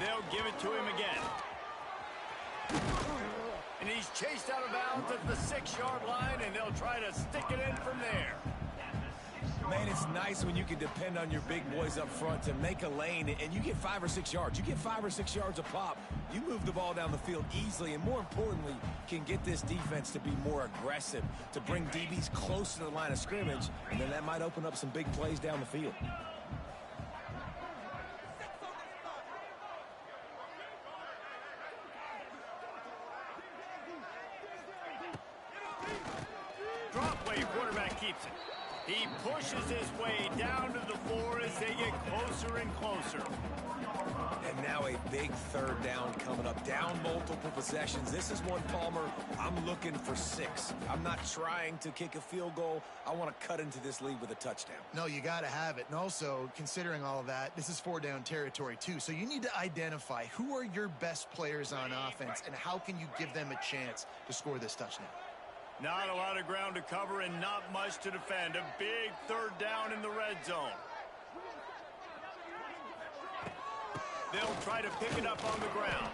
They'll give it to him again. And he's chased out of bounds at the 6-yard line, and they'll try to stick it in from there. Man, it's nice when you can depend on your big boys up front to make a lane, and you get 5 or 6 yards. You get 5 or 6 yards a pop. You move the ball down the field easily, and more importantly, can get this defense to be more aggressive, to bring DBs close to the line of scrimmage, and then that might open up some big plays down the field. Drop play, quarterback keeps it. He pushes his way down to the 4 as they get closer and closer. And now a big 3rd down coming up. Down multiple possessions. This is one, Palmer, I'm looking for 6. I'm not trying to kick a field goal. I want to cut into this lead with a touchdown. No, you got to have it. And also, considering all of that, this is 4-down territory, too. So you need to identify who are your best players on offense and how can you give them a chance to score this touchdown. Not a lot of ground to cover and not much to defend. A big 3rd down in the red zone. They'll try to pick it up on the ground.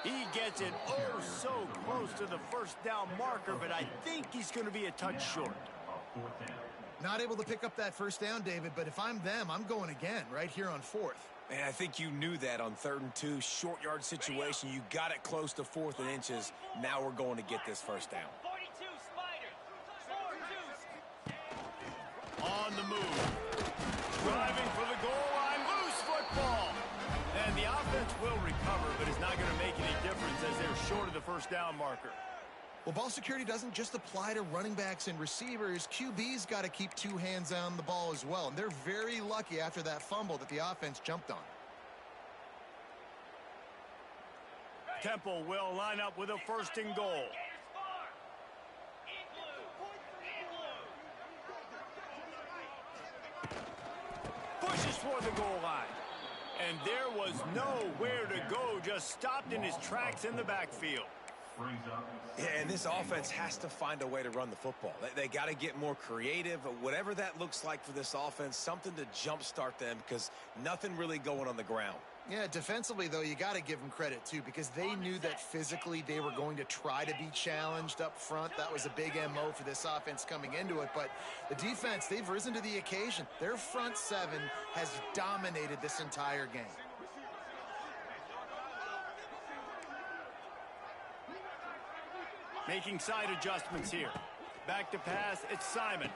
He gets it oh so close to the 1st down marker, but I think he's going to be a touch short. Not able to pick up that 1st down, David, but if I'm them, I'm going again right here on 4th. Man, I think you knew that on 3rd and 2, short yard situation. You got it close to 4th and inches. Now we're going to get this 1st down. On the move. Driving for the goal line. Loose football. And the offense will recover, but it's not going to make any difference as they're short of the 1st down marker. Well, ball security doesn't just apply to running backs and receivers. QB's got to keep 2 hands on the ball as well. And they're very lucky after that fumble that the offense jumped on. Temple will line up with a 1st and goal. Pushes toward the goal line. And there was nowhere to go, just stopped in his tracks in the backfield. Yeah, and this offense has to find a way to run the football. They got to get more creative, whatever that looks like for this offense, something to jumpstart them because nothing really going on the ground. Yeah, defensively, though, you got to give them credit, too, because they knew that physically they were going to try to be challenged up front. That was a big MO for this offense coming into it. But the defense, they've risen to the occasion. Their front 7 has dominated this entire game. Making side adjustments here. Back to pass, it's Simon.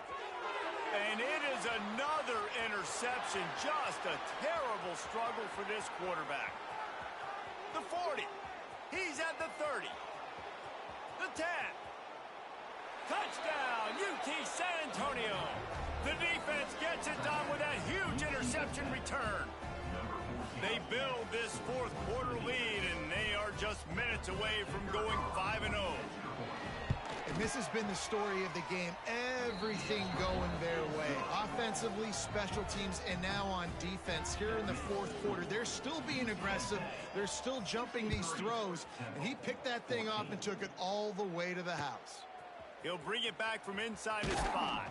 And it is another interception. Just a terrible struggle for this quarterback. The 40. He's at the 30. The 10. Touchdown, UT San Antonio. The defense gets it done with that huge interception return. They build this 4th quarter lead, and they are just minutes away from going 5-0. And this has been the story of the game. Everything going their way. Offensively, special teams, and now on defense. Here in the 4th quarter, they're still being aggressive. They're still jumping these throws. And he picked that thing off and took it all the way to the house. He'll bring it back from inside his 5.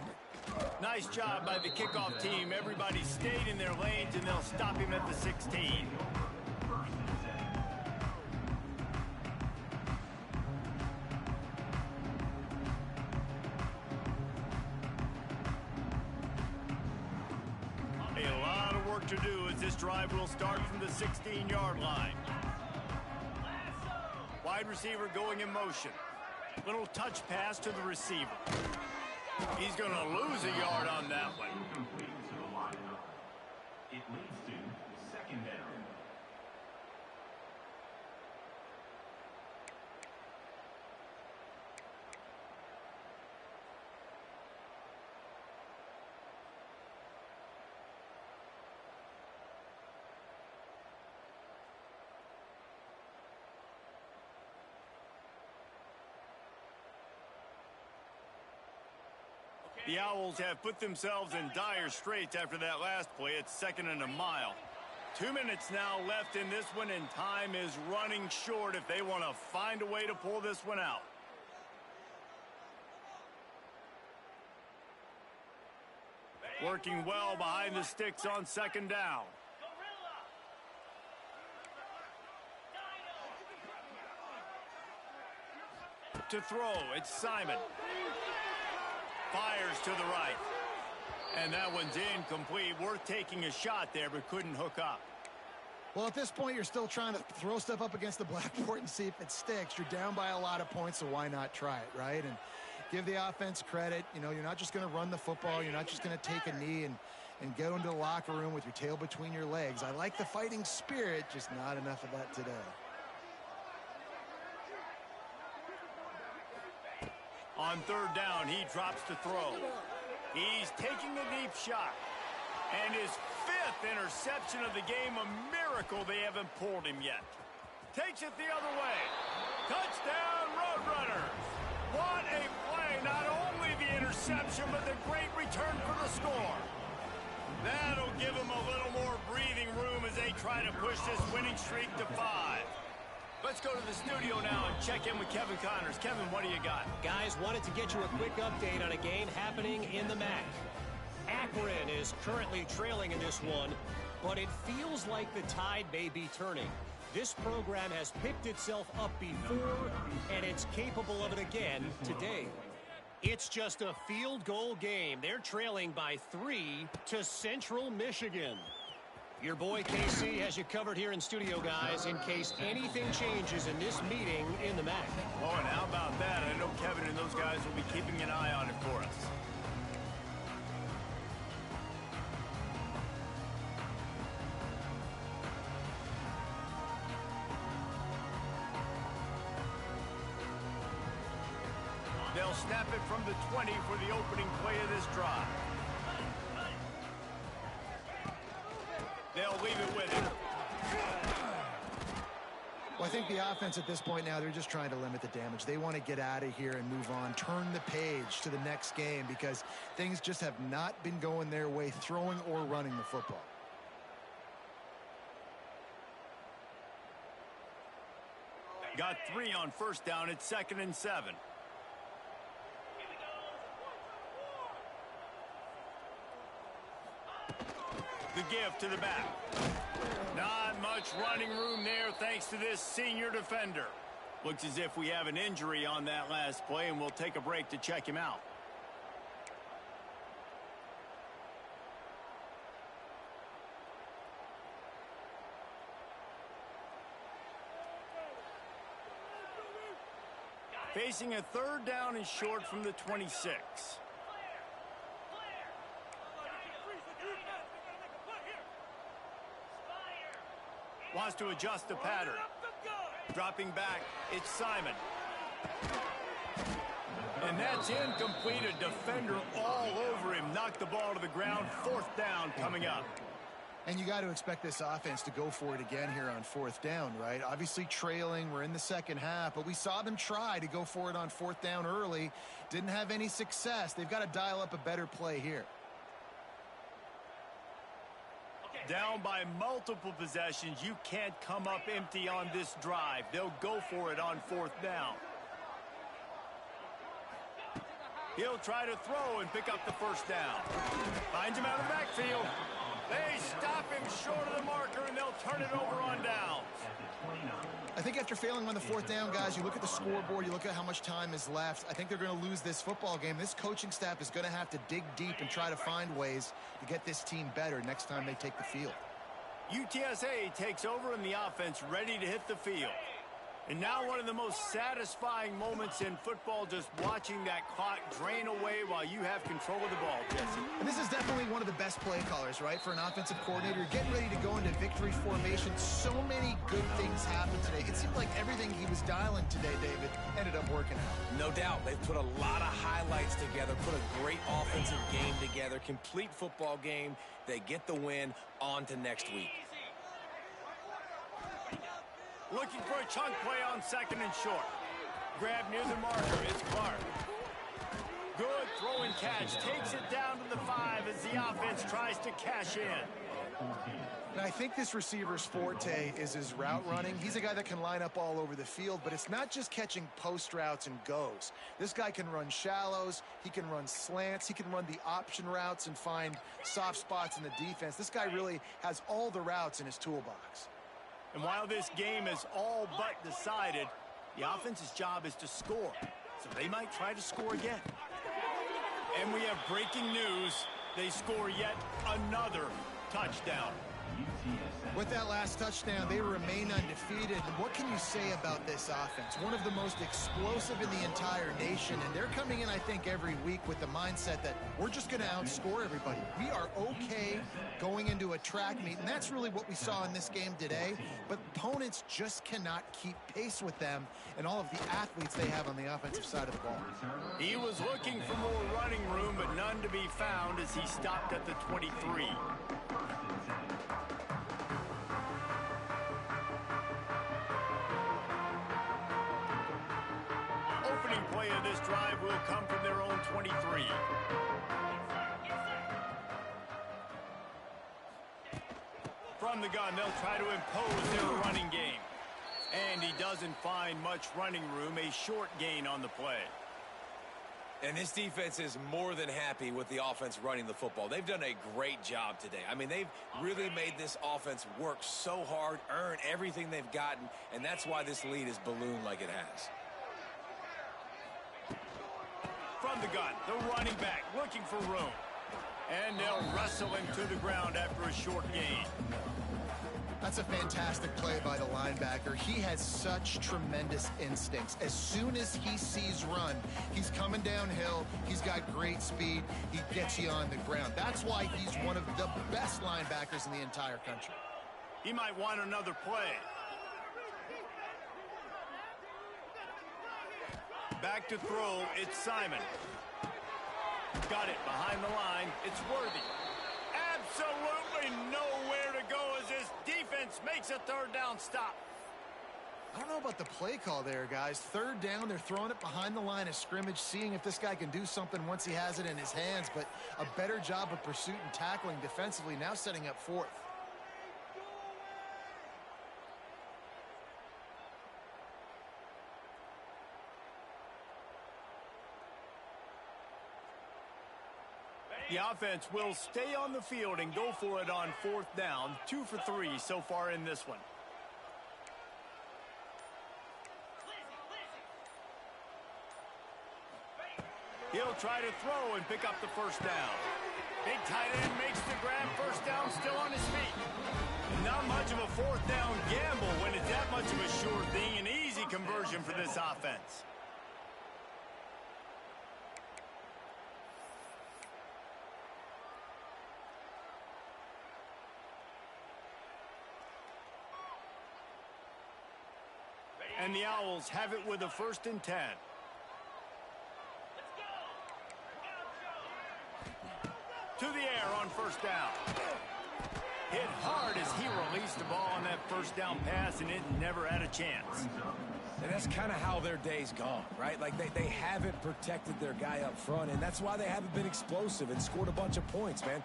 Nice job by the kickoff team. Everybody stayed in their lanes, and they'll stop him at the 16. work to do as this drive will start from the 16-yard line. Wide receiver going in motion. Little touch pass to the receiver. He's going to lose a yard on that one. Incomplete to the lineup. It leads to second down. The Owls have put themselves in dire straits after that last play. It's 2nd and a mile. 2 minutes now left in this one, and time is running short if they want to find a way to pull this one out. Working well behind the sticks on 2nd down. To throw, it's Simon. Fires to the right. And that one's incomplete. Worth taking a shot there, but couldn't hook up. Well, at this point, you're still trying to throw stuff up against the blackboard and see if it sticks. You're down by a lot of points, so why not try it, right? And give the offense credit. You know, you're not just going to run the football. You're not just going to take a knee and go into the locker room with your tail between your legs. I like the fighting spirit, just not enough of that today. On 3rd down, he drops to throw. He's taking a deep shot. And his 5th interception of the game, a miracle they haven't pulled him yet. Takes it the other way. Touchdown, Roadrunners. What a play. Not only the interception, but the great return for the score. That'll give them a little more breathing room as they try to push this winning streak to 5. Let's go to the studio now and check in with Kevin Connors. Kevin, what do you got? Guys, wanted to get you a quick update on a game happening in the MAC. Akron is currently trailing in this one, but it feels like the tide may be turning. This program has picked itself up before, and it's capable of it again today. It's just a field goal game. They're trailing by 3 to Central Michigan. Your boy KC has you covered here in studio, guys, in case anything changes in this meeting in the MAC. Oh, and how about that? I know Kevin and those guys will be keeping an eye on it for us. They'll snap it from the 20 for the opening play of this drive. They'll leave it with him. Well, I think the offense at this point now, they're just trying to limit the damage. They want to get out of here and move on, turn the page to the next game because things just have not been going their way, throwing or running the football. Got 3 on 1st down. It's 2nd and 7. The give to the back. Not much running room there thanks to this senior defender. Looks as if we have an injury on that last play, and we'll take a break to check him out. Facing a 3rd down and short from the 26. Wants to adjust the pattern. Dropping back, it's Simon. And that's incomplete. A defender all over him. Knocked the ball to the ground. 4th down coming up. And you got to expect this offense to go for it again here on 4th down, right? Obviously trailing. We're in the 2nd half, but we saw them try to go for it on 4th down early. Didn't have any success. They've got to dial up a better play here. Down by multiple possessions. You can't come up empty on this drive. They'll go for it on 4th down. He'll try to throw and pick up the 1st down. Finds him out of the backfield. They stop him short of the marker, and they'll turn it over on downs. I think after failing on the fourth down, guys, you look at the scoreboard, you look at how much time is left. I think they're going to lose this football game. This coaching staff is going to have to dig deep and try to find ways to get this team better next time they take the field. UTSA takes over and the offense ready to hit the field. And now one of the most satisfying moments in football, just watching that clock drain away while you have control of the ball, Jesse. And this is definitely one of the best play callers, right, for an offensive coordinator. Getting ready to go into victory formation. So many good things happened today. It seemed like everything he was dialing today, David, ended up working out. No doubt. They've put a lot of highlights together, put a great offensive game together, complete football game. They get the win. On to next week. Looking for a chunk play on second and short. Grab near the marker. It's Clark. Good throw and catch. Takes it down to the 5 as the offense tries to cash in. And I think this receiver's forte is his route running. He's a guy that can line up all over the field, but it's not just catching post routes and goes. This guy can run shallows. He can run slants. He can run the option routes and find soft spots in the defense. This guy really has all the routes in his toolbox. And while this game is all but decided, the offense's job is to score. So they might try to score again. And we have breaking news. They score yet another touchdown. With that last touchdown, they remain undefeated. And what can you say about this offense? One of the most explosive in the entire nation. And they're coming in, I think, every week with the mindset that we're just going to outscore everybody. We are okay going into a track meet. And that's really what we saw in this game today. But opponents just cannot keep pace with them and all of the athletes they have on the offensive side of the ball. He was looking for more running room, but none to be found as he stopped at the 23. Opening play of this drive will come from their own 23. From the gun, they'll try to impose their running game. And he doesn't find much running room, a short gain on the play. And this defense is more than happy with the offense running the football. They've done a great job today. I mean, they've really made this offense work so hard, earn everything they've gotten, and that's why this lead is ballooned like it has. From the gun, the running back looking for room. And they'll wrestle him to the ground after a short gain. That's a fantastic play by the linebacker. He has such tremendous instincts. As soon as he sees run, he's coming downhill. He's got great speed. He gets you on the ground. That's why he's one of the best linebackers in the entire country. He might want another play. Back to throw, it's Simon. Got it behind the line. It's Worthy. Absolutely nowhere to go as this defense makes a third down stop. I don't know about the play call there, guys. Third down, they're throwing it behind the line of scrimmage, seeing if this guy can do something once he has it in his hands, but a better job of pursuit and tackling defensively, now setting up fourth. The offense will stay on the field and go for it on fourth down. 2 for 3 so far in this one. He'll try to throw and pick up the first down. Big tight end makes the grab. First down, still on his feet. Not much of a fourth down gamble when it's that much of a sure thing. An easy conversion for this offense. And the Owls have it with a 1st and 10. To the air on first down. Hit hard as he released the ball on that first down pass, and it never had a chance. And that's kind of how their day's gone, right? Like they haven't protected their guy up front, and that's why they haven't been explosive and scored a bunch of points, man.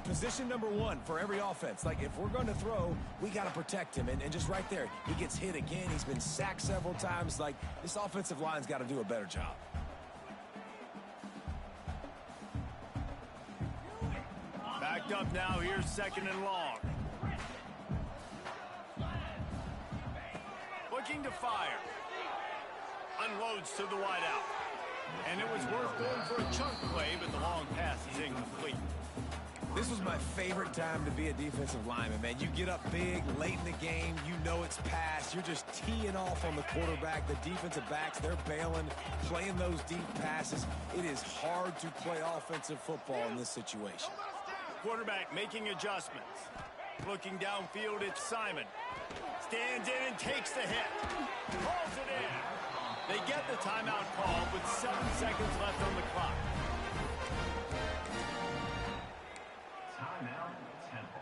Position number 1 for every offense. Like, if we're going to throw, we got to protect him. And just right there, he gets hit again. He's been sacked several times. Like, this offensive line's got to do a better job. Back Backed up now. Here's 2nd and long. Looking to fire. Unloads to the wideout. And it was worth going for a chunk play, but the long pass is incomplete. This was my favorite time to be a defensive lineman, man. You get up big, late in the game, you know it's past. You're just teeing off on the quarterback. The defensive backs, they're bailing, playing those deep passes. It is hard to play offensive football in this situation. Quarterback making adjustments. Looking downfield, it's Simon. Stands in and takes the hit. Calls it in. They get the timeout call with 7 seconds left on the clock. Timeout, Temple.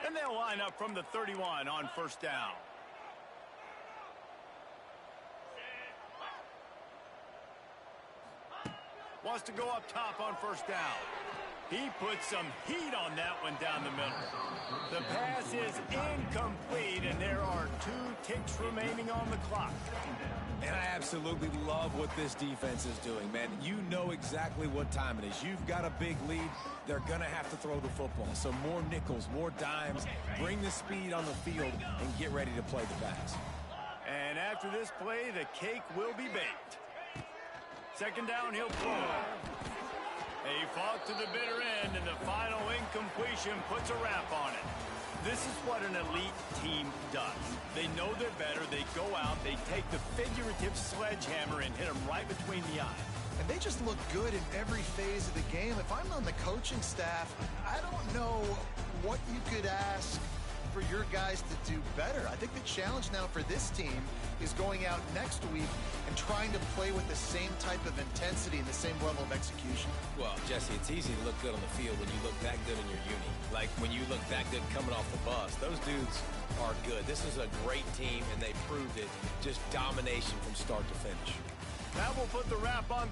And they'll line up from the 31 on 1st down. Wants to go up top on 1st down. He puts some heat on that one down the middle. The pass is incomplete, and there are 2 ticks remaining on the clock. And I absolutely love what this defense is doing, man. You know exactly what time it is. You've got a big lead. They're going to have to throw the football. So more nickels, more dimes. Bring the speed on the field and get ready to play the pass. And after this play, the cake will be baked. 2nd down, he'll throw. He fought to the bitter end, and the final incompletion puts a wrap on it. This is what an elite team does. They know they're better. They go out. They take the figurative sledgehammer and hit them right between the eyes. And they just look good in every phase of the game. If I'm on the coaching staff, I don't know what you could ask for your guys to do better. I think the challenge now for this team is going out next week and trying to play with the same type of intensity and the same level of execution. Well, Jesse, it's easy to look good on the field when you look that good in your uni. Like when you look that good coming off the bus. Those dudes are good. This is a great team, and they proved it. Just domination from start to finish. That will put the wrap on